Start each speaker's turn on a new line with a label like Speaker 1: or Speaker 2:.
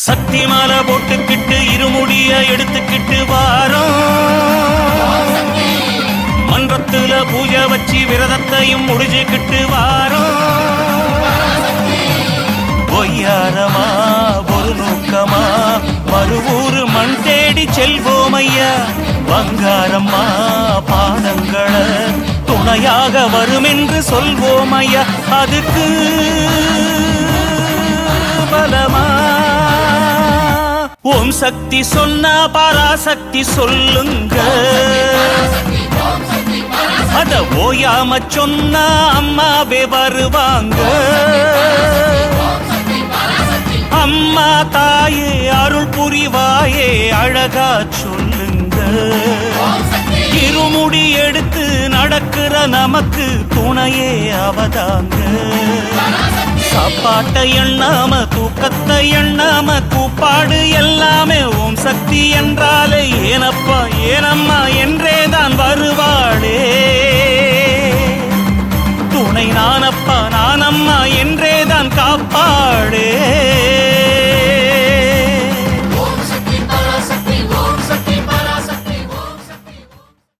Speaker 1: சக்தி மாலை போட்டுக்கிட்டு இருமுடிய எடுத்துக்கிட்டு வாரோம். மன்றத்துல பூஜை வச்சு விரதத்தையும் முடிஞ்சுக்கிட்டு வாரோம். பொய்யாரமா ஒரு நோக்கமா மறுவூரு மண் தேடி செல்வோம் ஐயா. பங்காரம்மா பாதங்களை துணையாக வரும் என்று சொல்வோம் ஐயா. அதுக்கு பலமா ஓம் சக்தி சொன்னா பராசக்தி சொல்லுங்க. அத ஓயாம சொன்னா அம்மாவே வருவாங்க. அம்மா தாயே அருள் புரிவாயே அழகா சொல்லுங்க. இருமுடி எடுத்து நடக்கிற நமக்கு துணையே அவதாங்க. சாப்பாட்டை எண்ணாம தூக்கத்தை எண்ணாம கூப்பாடு எல்லாமே ஓம் சக்தி என்றாலே ஏனப்பா ஏனம்மா என்றேதான் வருவாளே. துணை நானப்பா நானம்மா என்றேதான் காப்பாளே.